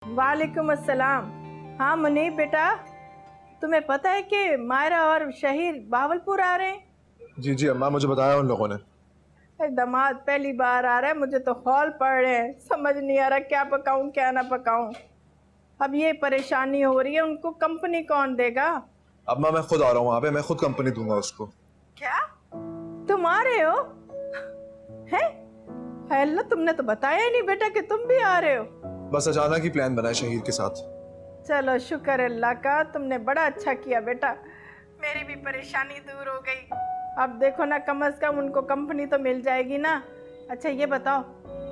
वालेकुम अस्सलाम। हाँ मुनीब बेटा, तुम्हें पता है कि मायरा और शहीर बहावलपुर आ रहे हैं? जी जी अम्मा, मुझे बताया उन लोगों ने। दामाद पहली बार आ रहा है, मुझे तो हॉल पड़ रहे हैं, समझ नहीं आ रहा क्या पकाऊं क्या ना पकाऊं। अब ये परेशानी हो रही है, उनको कंपनी कौन देगा? अम्मा मैं खुद आ रहा हूँ वहाँ पे, मैं खुद कंपनी दूंगा उसको। क्या तुम आ रहे हो? हैं? है अल्लाह, तुमने तो बताया ही नहीं बेटा कि तुम भी आ रहे हो। बस अचानक ही प्लान बना है शहीर के साथ। चलो शुक्र अल्लाह का, तुमने बड़ा अच्छा किया बेटा, मेरी भी परेशानी दूर हो गई। अब देखो ना, कम से कम उनको कंपनी तो मिल जाएगी ना। अच्छा ये बताओ,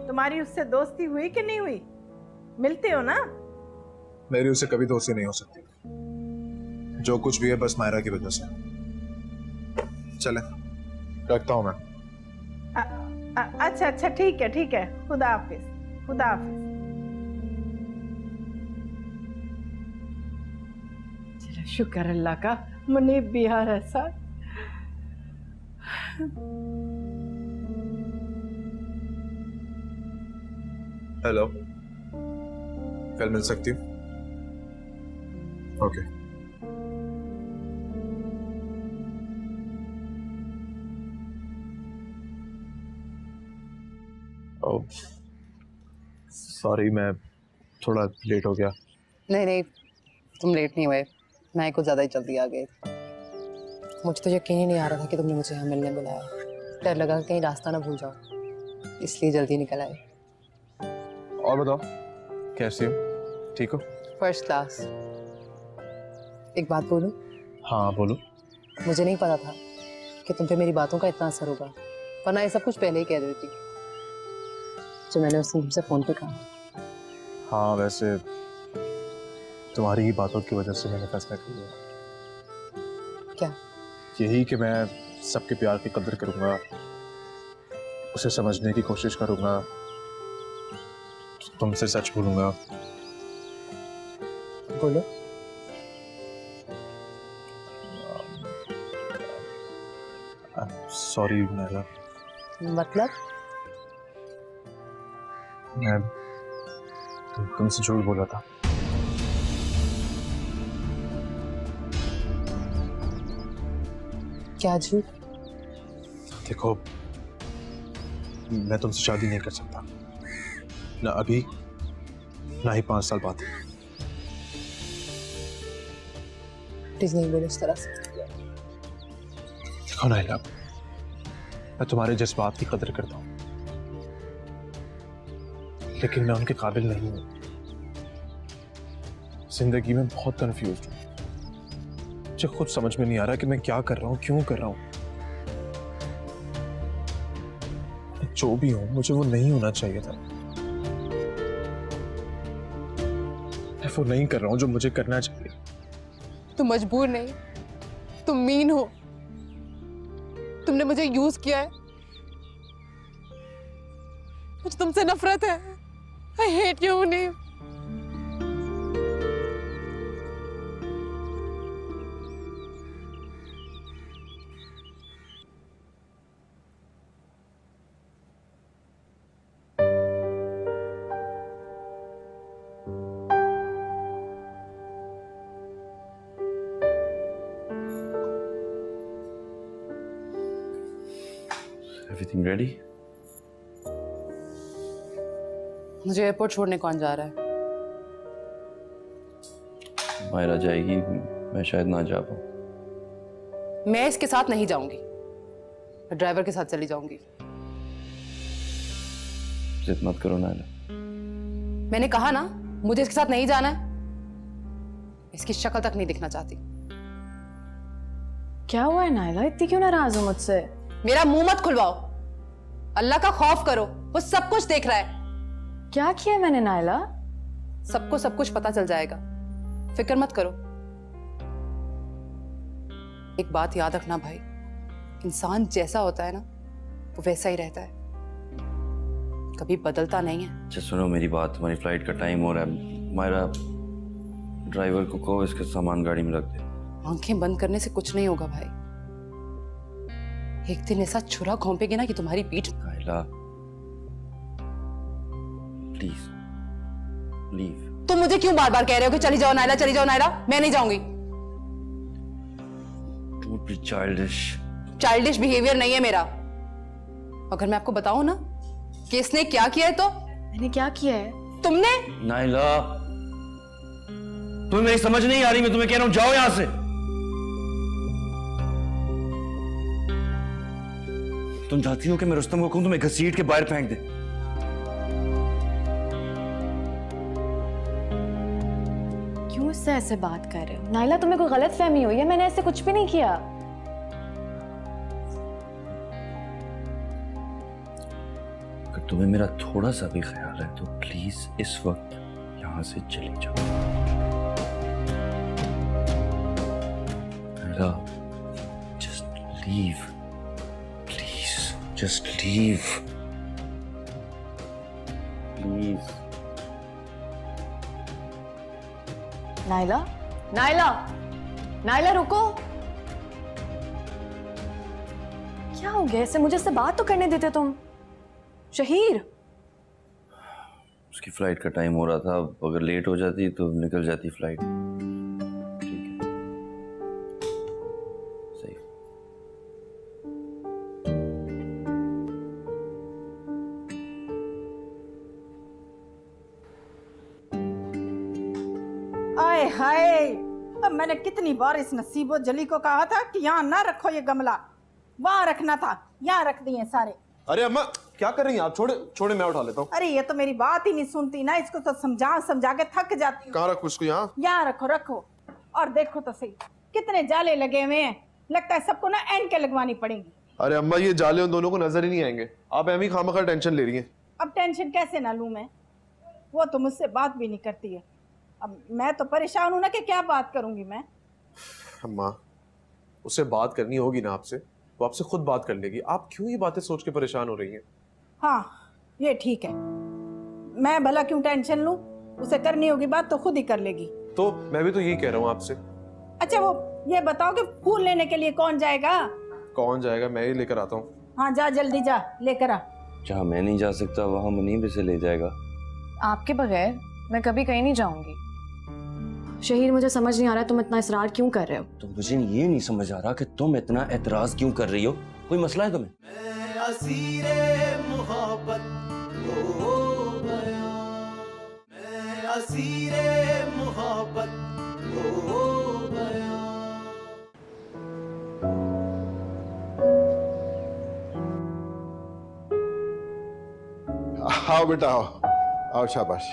तुम्हारी उससे दोस्ती हुई कि नहीं हुई? मिलते हो ना? मेरी उससे कभी दोस्ती नहीं हो सकती, जो कुछ भी है बस मायरा की वजह से। चले, रखता हूँ मैं। अच्छा अच्छा ठीक है ठीक है, खुदा हाफिज खुदा हाफिज। चलो शुक्र अल्लाह का, मुनीब भी आ रहा है साथ। हेलो, कल मिल सकती हूँ? ओके। ओह सॉरी, मैं थोड़ा लेट हो गया। नहीं नहीं, तुम लेट नहीं हुए, मैं कुछ ज़्यादा ही जल्दी आ गई। मुझे तो यकीन ही नहीं आ रहा था कि तुमने मुझे यहाँ मिलने बुलाया। डर लगा कहीं रास्ता ना भूल जाओ, इसलिए जल्दी निकल आए। और बताओ, कैसी हो? ठीक हो? First class. एक बात बोलूं? हाँ बोलो। मुझे नहीं पता था कि तुम पे मेरी बातों का इतना असर होगा, वरना ये सब कुछ पहले ही कह देती जो मैंने उस दिन तुमसे फ़ोन पे कहा। हाँ वैसे तुम्हारी ही बातों की वजह से मैंने फैसला किया। क्या? यही कि मैं सबके प्यार की कदर करूंगा, उसे समझने की कोशिश करूंगा, तुमसे सच बोलूंगा। बोलो। सॉरी नायरा, मतलब? मैं तुमसे झूठ बोला था। क्या झूठ? देखो, मैं तुमसे शादी नहीं कर सकता, ना अभी ना ही 5 साल बाद। प्लीज नहीं बोलो इस तरह से। देखो नायरा, मैं तुम्हारे जज्बात की कदर करता हूँ, लेकिन मैं उनके काबिल नहीं हूँ। जिंदगी में बहुत कंफ्यूज हूँ, मुझे खुद समझ में नहीं आ रहा कि मैं क्या कर रहा हूँ, क्यों कर रहा हूँ। जो भी हूँ, मुझे वो नहीं होना चाहिए था। मैं वो नहीं कर रहा हूँ जो मुझे करना चाहिए। तुम मजबूर नहीं, तुम मीन हो। तुमने मुझे यूज किया है। मुझे तुमसे नफरत है। I hate you Muneeb. Everything ready? मुझे एयरपोर्ट छोड़ने कौन जा रहा है? मायरा जाएगी, मैं शायद ना जा पाऊँ। मैं इसके साथ नहीं जाऊंगी, मैं ड्राइवर के साथ चली जाऊंगी। जिद मत करो नायरा। मैंने कहा ना, मुझे इसके साथ नहीं जाना है। इसकी शक्ल तक नहीं दिखना चाहती। क्या हुआ है नायला, इतनी क्यों नाराज हो मुझसे? मेरा मुंह मत खुलवाओ। अल्लाह का खौफ करो, वो सब कुछ देख रहा है। क्या किया है मैंने नायला? सबको सब कुछ पता चल जाएगा, फिक्र मत करो। एक बात याद रखना भाई, इंसान जैसा होता है ना, वो वैसा ही रहता है, कभी बदलता नहीं है। अच्छा सुनो मेरी बात, तुम्हारी फ्लाइट का टाइम हो रहा है। मायरा, ड्राइवर को कहो इसका सामान गाड़ी में रख दे। आंखें बंद करने से कुछ नहीं होगा भाई। एक दिन ऐसा छुरा घोंपेगी ना कि तुम्हारी पीठ। Naira please leave. तुम मुझे क्यों बार बार कह रहे हो कि चली जाओ नायला, चली जाओ नायला? मैं नहीं जाऊंगी। Don't be childish. Childish behaviour नहीं है मेरा। अगर मैं आपको बताऊं ना कि इसने क्या किया है तो मैंने क्या किया है? तुमने नाइला, तुम्हें मेरी समझ नहीं आ रही। मैं तुम्हें कह रहा हूं जाओ यहां से। तुम चाहती हो कि मैं रुस्तम को कहूं तुम्हें घसीट के बाहर फेंक दे? क्यों इससे ऐसे बात कर रहे हो? नायला, तुम्हें कोई गलत फहमी हुई है? मैंने ऐसे कुछ भी नहीं किया। अगर तुम्हें मेरा थोड़ा सा भी ख्याल है तो प्लीज इस वक्त यहां से चली जाओ। Naila, just leave. Please, just leave. Please. Naila, Naila, Naila रुको। क्या हो गया? ऐसे मुझे इससे बात तो करने देते तुम। शहीर, उसकी फ्लाइट का टाइम हो रहा था। अगर लेट हो जाती तो निकल जाती फ्लाइट। ठीक है, सही। आए हाय, अब मैंने कितनी बार इस नसीबो जली को कहा था कि यहाँ ना रखो ये गमला, वहां रखना था, यहाँ रख दिए सारे। अरे अम्मा क्या कर रही हैं आप? छोड़े छोड़े, मैं उठा लेता हूँ। अरे ये तो मेरी बात ही नहीं सुनती ना, इसको तो समझा समझा के थक जाती हूँ। कहाँ रखूँ इसको? यहाँ? यहाँ रखो रखो। और देखो तो सही कितने जाले लगे हुए हैं, लगता है सबको ना एनके लगवानी पड़ेंगी। अरे अम्मा ये जाले उन दोनों को नजर ही नहीं आएंगे। आप एम ही खामखा टेंशन ले रही हैं। अब टेंशन कैसे ना लूं मैं? वो तो मुझसे बात भी नहीं करती है। अब मैं तो परेशान हूं ना कि क्या बात करूंगी मैं। अम्मा उससे बात करनी होगी ना आपसे, वो आपसे खुद बात कर लेगी। आप क्यों ये बातें सोच के परेशान हो रही हैं? हाँ ये ठीक है, मैं भला क्यों टेंशन लूं, उसे करनी होगी बात तो खुद ही कर लेगी। तो मैं भी तो यही कह रहा हूँ आपसे। अच्छा वो ये बताओ कि फूल लेने के लिए कौन जाएगा? कौन जाएगा? मैं ही लेकर आता हूँ। हाँ जा जल्दी जा लेकर आ। जहां मैं नहीं जा सकता वहां मुनीब इसे ले जाएगा। आपके बगैर मैं कभी कहीं नहीं जाऊंगी। शहीर, मुझे समझ नहीं आ रहा तुम इतना इसरार क्यों कर रहे हो। तो मुझे ये नहीं समझ आ रहा कि तुम इतना एतराज क्यों कर रही हो। कोई मसला है तुम्हें? आओ बेटा आओ, आओ शाबाश।